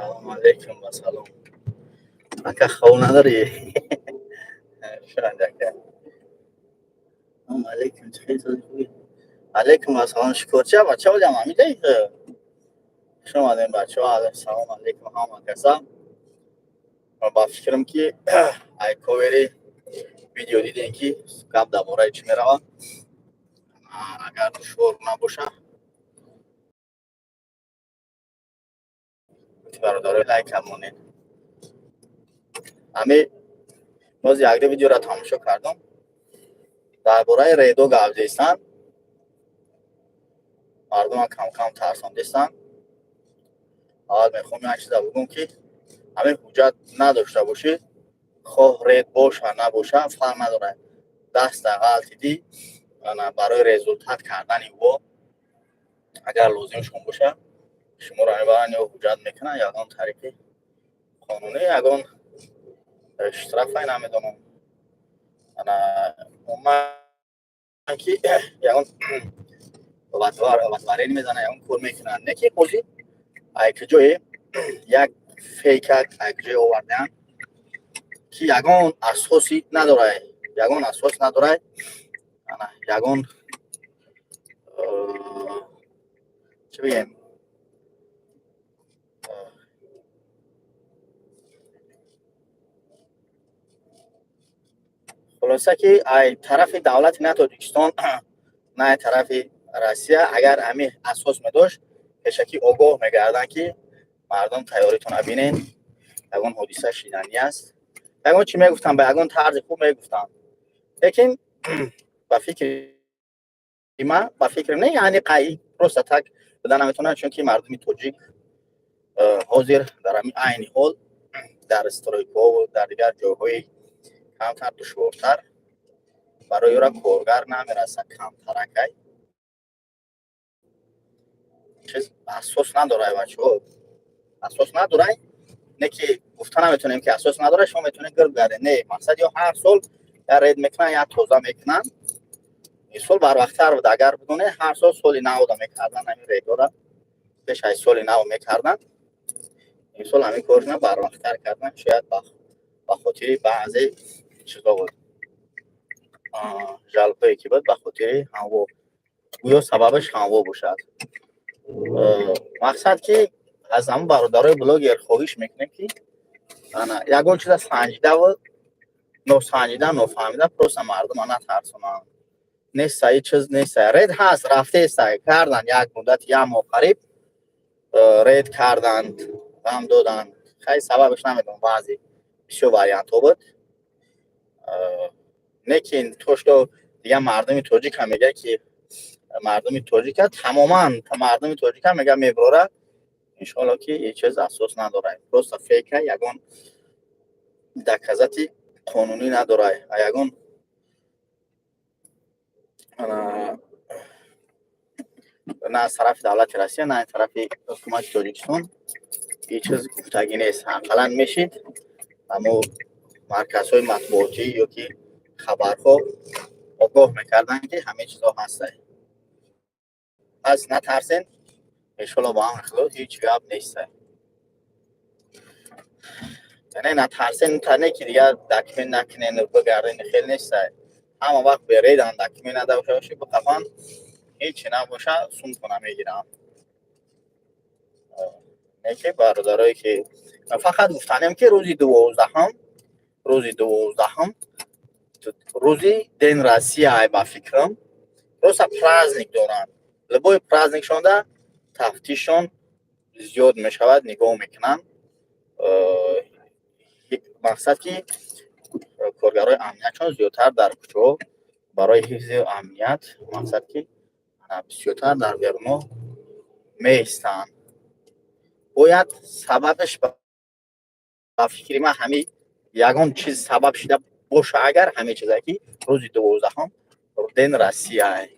سلام علیکم و سلام. اگه خو نداری شاید اگه سلام علیکم چه خوبی. علیکم و سلام شکر چه بچه ها جمع میدهید شما دیم بچه ها سلام علیکم همه کسا. من با فکرم که ای کووری ویدیو دیدین که کب دمورای چی میروه اگر شور نباشه برادر لایک هم مونین امی باز یک دو ویدیو را تماشا کردم درباره ریدو گپ زدن. مردم کم کم ترساندستن. حال میخوام یک چیز بگم که همه حجت نداشته باشید خواه رید باشه نباشه فرق نداره دست غلطی دی برای رزولتات کردن او اگر لازم شما باشه شما را میبرن یا حجت میکنن یا اون طریق قانونی یگان اشتراف نمیدونم من که یگان وطواری میزنه یگان کور میکنن نکی خوشی ایک جوی یک فیکک ایک جوی آوردن که یگان اساسی نداره یگان اساس نداره یگان چه بگیم خلاصه که ای طرف دولت نه تاجیکستان نه طرف روسیه اگر همین اساس میداشت کشکی آگاه میگردن که مردم تیاریتون ببینین یگان حادثه شیدنی است یگان چی میگفتن به یگان طرز خوب میگفتن لیکن با فکر ما با فکر نه یعنی قایی پروسه تک بدن نمیتونن چون که مردم تاجیک حاضر در همین عین حال در استرایک‌ها و در دیگر جاهای کمتر دشوارتر برای را کارگر نمیرسه کمترکی چیز اساس نداره بچه‌ها اساس نداره نه که گفتن نمیتونیم که اساس نداره شما میتونید گرد گرده نه مقصد یا هر سال یا رید میکنن یا توزه میکنن این سال بر وقتتر بود اگر بدونه هر سال سالی نو دا میکردن همین رید را پیش های سالی نو میکردن این سال همین کارشون بر وقتتر کردن شاید با خاطر بعضی چیزا بود جلبه که بود با خاطر هوا گویا سببش هوا باشد مقصد که از همون برادرای بلاگر خواهش میکنیم که یگان چیز سنجیده و نسنجیده نفهمیده پروسه مردم نترسونن نیست هیچ چیز نیست رید هست رفته سعی کردن یک مدت یا ماه قریب رید کردند هم دادن خیلی سببش نمیدونم بعضی بسیار واریانت ها بود نیکین توش تو دیگه مردمی تاجیک هم میگه که مردمی تاجیک تماما مردمی تاجیک هم میگه میبره انشالله که یه چیز اساس نداره پروسه فیکه یگان دکزتی قانونی نداره یگان نه از طرف دولت روسیه نه از طرف حکومت تاجیکستان هیچ چیز گفتگی نیست حقلا میشید اما مرکزهای مطبوعاتی یا که خبرها آگاه میکردن که همه چیزا هسته پس نترسین انشالله با هم خدا هیچ گپ نیسته یعنی نترسین تنه که دیگر دکمه نکنین بگردین خیلی نیسته همه وقت بریدن دکمه نداشته باشی بقفن هیچی نباشه سون کنه میگیرم نیکی برادرایی که فقط گفتنیم که روزی دوازدهم روزی دین روسیه با فکرم روزا پرازنیک دارن لبای پرازنیک شونده تفتیشون زیاد میشود نگاه میکنن مقصد که کارگرای امنیتشون زیادتر در کوچه برای حفظ امنیت مقصد که بسیارتر در بیرون میستن باید سببش با فکر ما همه یگان چیز سبب شده باشه اگر همه چیزایی که روزی دوازدهم دین روسیه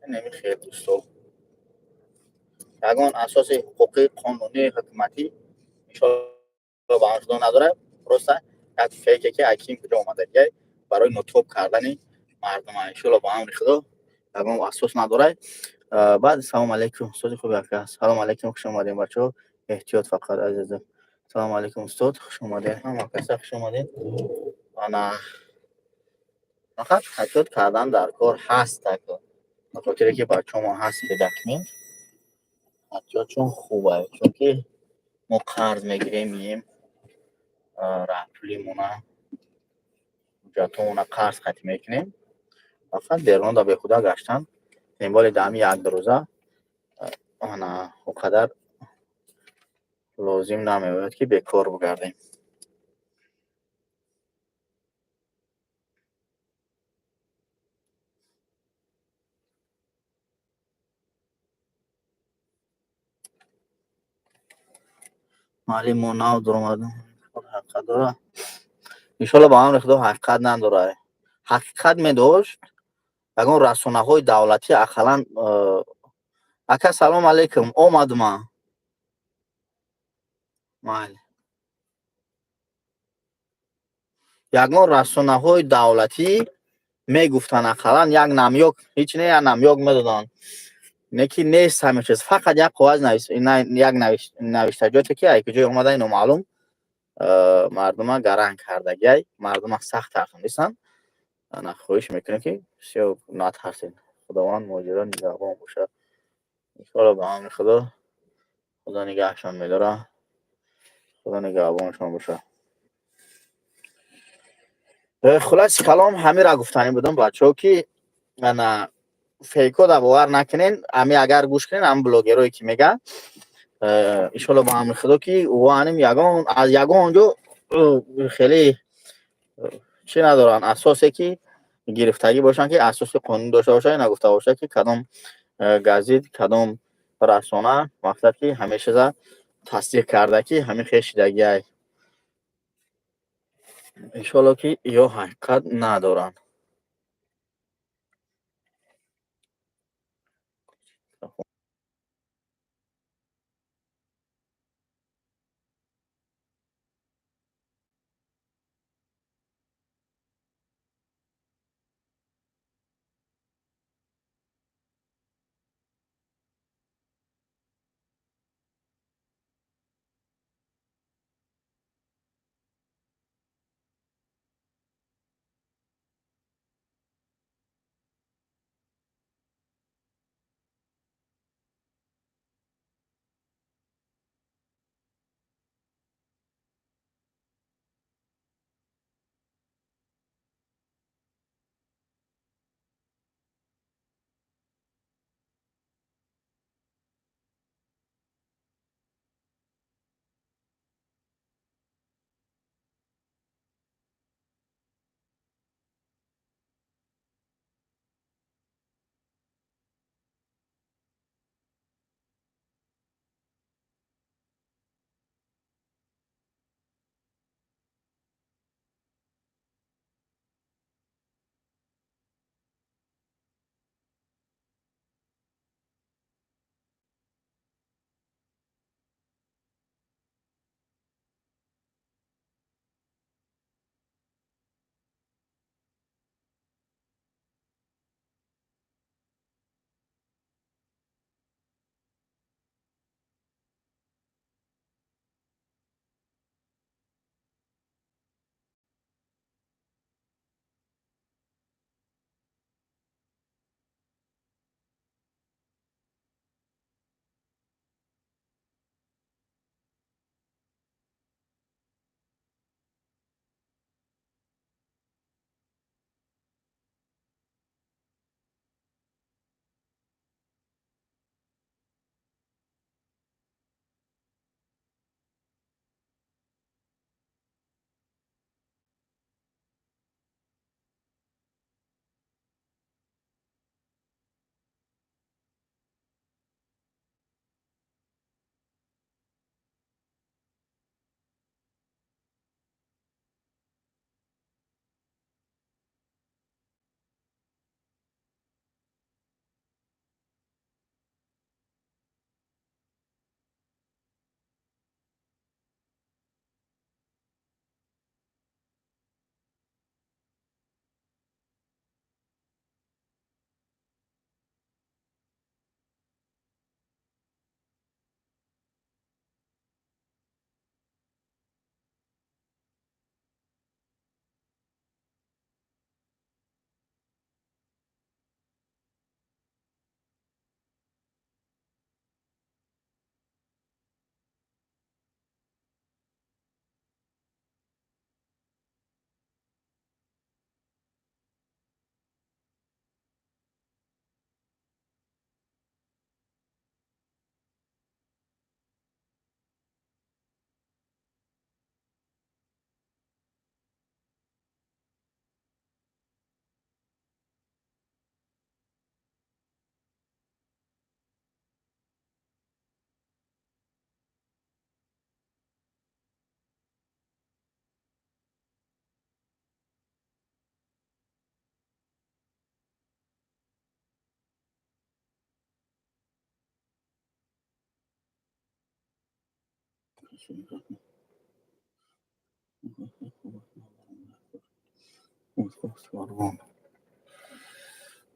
نمی خیلی دوستو یگان اساس حقوقی قانونی حکومتی انشاءالله با هم نداره پروسه یک فیکه که اکیم کجا اومده که برای نوتوب کردن مردم انشاءالله با هم خدا یگان اساس نداره بعد سلام علیکم استاد خوب یک سلام علیکم خوش اومدین بچه‌ها. احتیاط فقط عزیزم. سلام علیکم استاد خوش اومدین. هم کسا خوش اومدین. انا فقط حجت کردن در کار هست تا به خاطر که بچه‌ها ما هست بدکمیم حجت چون خوبه چون که ما قرض میگیریم مییم رفلیمونه جاتمونه قرض خطی میکنیم فقط بیرون دا به خدا گشتن دنبال دمی یک دو روزه انا اونقدر لازم نمیاد که بیکار بگردیم. معلم ما ناو در اومدن حقیقت داره انشالله با هم خدا حقیقت نداره حقیقت میداشت اگر رسانه های دولتی اقلا اکا سلام علیکم آمدم مال یگان رسانه های دولتی میگفتن اقلا یک نمیوک هیچ نه یک نمیوک میدادن نکی نیست همه چیز فقط یک قواعد نویس نه یک نوشتجاتی که ای کجای اومده اینو معلوم مردم گران کرده گی مردم سخت تاخن نیستن انا خواهش میکنم که سیو نترسین خداوند ماجرا نگهبان باشه انشالله به امر خدا خدا نگهشان میداره خدا نگهبانشان باشه. خلاص کلام همه را گفتنی بودم بچه‌ها که انا فیکو دا باور نکنین امی اگر گوش کنین هم بلوگرایی که میگن انشالله با امر خدا که وانم یگان از یگان جو خیلی چی ندارن اساسی که گرفتگی باشن که اساس قانون داشته باشه نگفته باشه که کدام گزید کدام رسانه مقصد که همیشه ز تصدیق کرده که همین خیشیدگی های انشالله که یا حقیقت ندارن.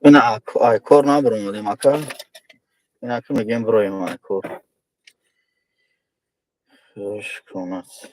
Ina ay kor nabırım aka. Ina ki megem broyum ay kor. Hoş konas.